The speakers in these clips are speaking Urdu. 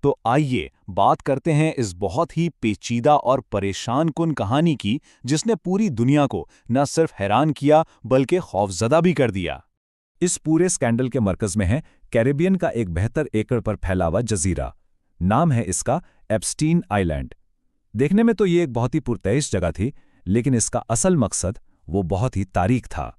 تو آئیے بات کرتے ہیں اس بہت ہی پیچیدہ اور پریشان کن کہانی کی جس نے پوری دنیا کو نہ صرف حیران کیا بلکہ خوفزدہ بھی کر دیا۔ اس پورے سکینڈل کے مرکز میں ہے کیریبین کا ایک 72 ایکڑ پر پھیلا ہوا جزیرہ۔ نام ہے اس کا ایپسٹین آئی لینڈ۔ دیکھنے میں تو یہ ایک بہت ہی پرتعیش جگہ تھی، لیکن اس کا اصل مقصد وہ بہت ہی تاریک تھا۔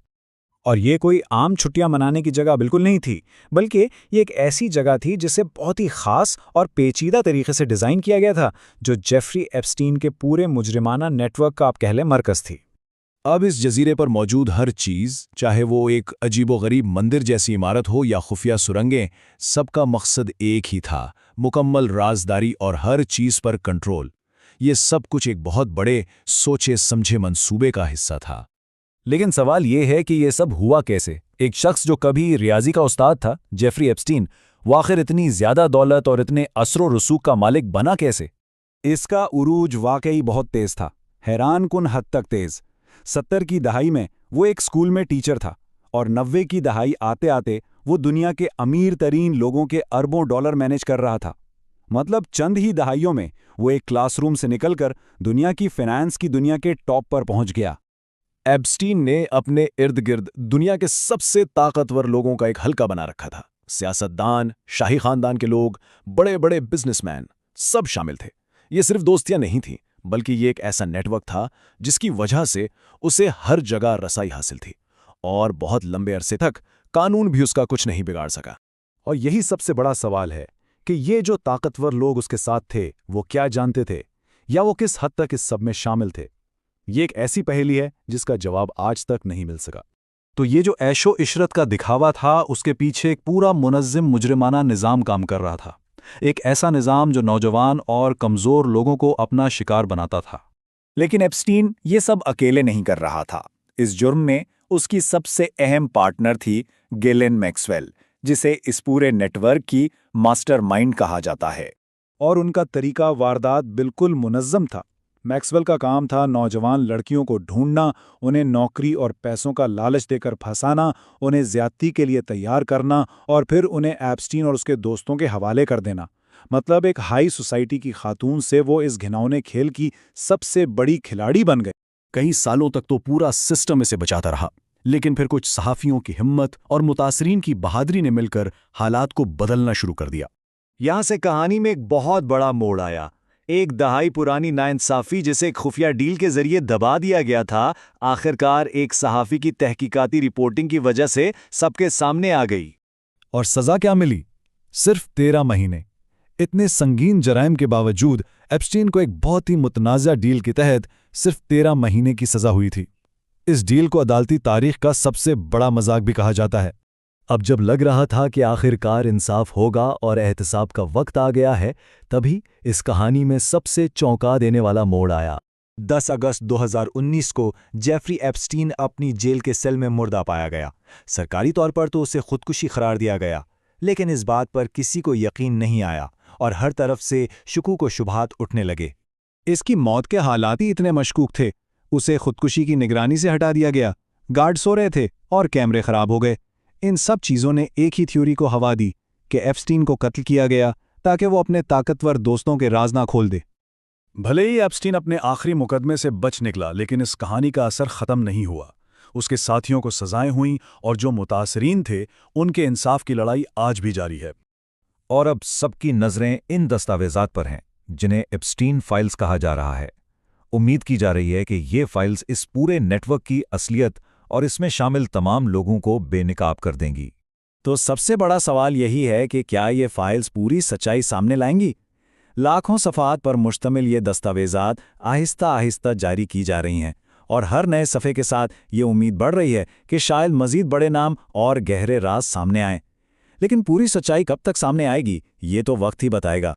اور یہ کوئی عام چھٹیاں منانے کی جگہ بالکل نہیں تھی، بلکہ یہ ایک ایسی جگہ تھی جسے بہت ہی خاص اور پیچیدہ طریقے سے ڈیزائن کیا گیا تھا، جو جیفری ایپسٹین کے پورے مجرمانہ نیٹ ورک کا آپ کہہ لیں مرکز تھی۔ اب اس جزیرے پر موجود ہر چیز، چاہے وہ ایک عجیب و غریب مندر جیسی عمارت ہو یا خفیہ سرنگیں، سب کا مقصد ایک ہی تھا: مکمل رازداری اور ہر چیز پر کنٹرول۔ یہ سب کچھ ایک بہت بڑے سوچے سمجھے منصوبے کا حصہ تھا۔ لیکن سوال یہ ہے کہ یہ سب ہوا کیسے؟ ایک شخص جو کبھی ریاضی کا استاد تھا، جیفری ایپسٹین، وہ آخر اتنی زیادہ دولت اور اتنے اثر و رسوخ کا مالک بنا کیسے؟ اس کا عروج واقعی بہت تیز تھا، حیران کن حد تک تیز۔ 70 کی دہائی میں وہ ایک اسکول میں ٹیچر تھا، اور 90 کی دہائی آتے آتے وہ دنیا کے امیر ترین لوگوں کے اربوں ڈالر مینیج کر رہا تھا۔ مطلب چند ہی دہائیوں میں وہ ایک کلاس روم سے نکل کر دنیا کی فائنانس کی دنیا کے ٹاپ پر پہنچ گیا۔ ایپسٹین نے اپنے ارد گرد دنیا کے سب سے طاقتور لوگوں کا ایک حلقہ بنا رکھا تھا۔ سیاستدان، شاہی خاندان کے لوگ، بڑے بڑے بزنس مین، سب شامل تھے۔ یہ صرف دوستیاں نہیں تھیں، بلکہ یہ ایک ایسا نیٹ ورک تھا جس کی وجہ سے اسے ہر جگہ رسائی حاصل تھی، اور بہت لمبے عرصے تک قانون بھی اس کا کچھ نہیں بگاڑ سکا۔ اور یہی سب سے بڑا سوال ہے کہ یہ جو طاقتور لوگ اس کے ساتھ تھے، وہ کیا جانتے تھے، یا وہ کس حد تک اس سب میں شامل تھے؟ یہ ایک ایسی پہیلی ہے جس کا جواب آج تک نہیں مل سکا۔ تو یہ جو عیش و عشرت کا دکھاوا تھا، اس کے پیچھے ایک پورا منظم مجرمانہ نظام کام کر رہا تھا۔ ایک ایسا نظام جو نوجوان اور کمزور لوگوں کو اپنا شکار بناتا تھا۔ لیکن ایپسٹین یہ سب اکیلے نہیں کر رہا تھا۔ اس جرم میں اس کی سب سے اہم پارٹنر تھی گیلین میکسویل، جسے اس پورے نیٹ ورک کی ماسٹر مائنڈ کہا جاتا ہے۔ اور ان کا طریقہ واردات بالکل منظم تھا۔ میکسویل کا کام تھا نوجوان لڑکیوں کو ڈھونڈنا، انہیں نوکری اور پیسوں کا لالچ دے کر پھنسانا، انہیں زیادتی کے لیے تیار کرنا، اور پھر انہیں ایپسٹین اور اس کے دوستوں کے حوالے کر دینا۔ مطلب ایک ہائی سوسائٹی کی خاتون سے وہ اس گھناؤنے کھیل کی سب سے بڑی کھلاڑی بن گئے۔ کئی سالوں تک تو پورا سسٹم اسے بچاتا رہا، لیکن پھر کچھ صحافیوں کی ہمت اور متاثرین کی بہادری نے مل کر حالات کو بدلنا شروع کر دیا۔ یہاں سے کہانی میں ایک بہت بڑا موڑ آیا۔ ایک دہائی پرانی ناانصافی جسے ایک خفیہ ڈیل کے ذریعے دبا دیا گیا تھا، آخرکار ایک صحافی کی تحقیقاتی رپورٹنگ کی وجہ سے سب کے سامنے آ گئی۔ اور سزا کیا ملی؟ صرف 13 مہینے۔ اتنے سنگین جرائم کے باوجود ایپسٹین کو ایک بہت ہی متنازع ڈیل کے تحت صرف 13 مہینے کی سزا ہوئی تھی۔ اس ڈیل کو عدالتی تاریخ کا سب سے بڑا مذاق بھی کہا جاتا ہے۔ اب جب لگ رہا تھا کہ آخرکار انصاف ہوگا اور احتساب کا وقت آ گیا ہے، تبھی اس کہانی میں سب سے چونکا دینے والا موڑ آیا۔ 10 اگست 2019 کو جیفری ایپسٹین اپنی جیل کے سیل میں مردہ پایا گیا۔ سرکاری طور پر تو اسے خودکشی قرار دیا گیا، لیکن اس بات پر کسی کو یقین نہیں آیا، اور ہر طرف سے شکوک و شبہات اٹھنے لگے۔ اس کی موت کے حالات ہی اتنے مشکوک تھے۔ اسے خودکشی کی نگرانی سے ہٹا دیا گیا، گارڈ سو رہے تھے، اور کیمرے خراب ہو گئے۔ ان سب چیزوں نے ایک ہی تھیوری کو ہوا دی کہ ایپسٹین کو قتل کیا گیا تاکہ وہ اپنے طاقتور دوستوں کے راز نہ کھول دے۔ بھلے ہی ایپسٹین اپنے آخری مقدمے سے بچ نکلا، لیکن اس کہانی کا اثر ختم نہیں ہوا۔ اس کے ساتھیوں کو سزائیں ہوئیں، اور جو متاثرین تھے ان کے انصاف کی لڑائی آج بھی جاری ہے۔ اور اب سب کی نظریں ان دستاویزات پر ہیں جنہیں ایپسٹین فائلز کہا جا رہا ہے۔ امید کی جا رہی ہے کہ یہ فائلز اس پورے نیٹ ورک کی اصلیت اور اس میں شامل تمام لوگوں کو بے نقاب کر دیں گی۔ تو سب سے بڑا سوال یہی ہے کہ کیا یہ فائلز پوری سچائی سامنے لائیں گی؟ لاکھوں صفحات پر مشتمل یہ دستاویزات آہستہ آہستہ جاری کی جا رہی ہیں، اور ہر نئے صفحے کے ساتھ یہ امید بڑھ رہی ہے کہ شاید مزید بڑے نام اور گہرے راز سامنے آئیں۔ لیکن پوری سچائی کب تک سامنے آئے گی، یہ تو وقت ہی بتائے گا۔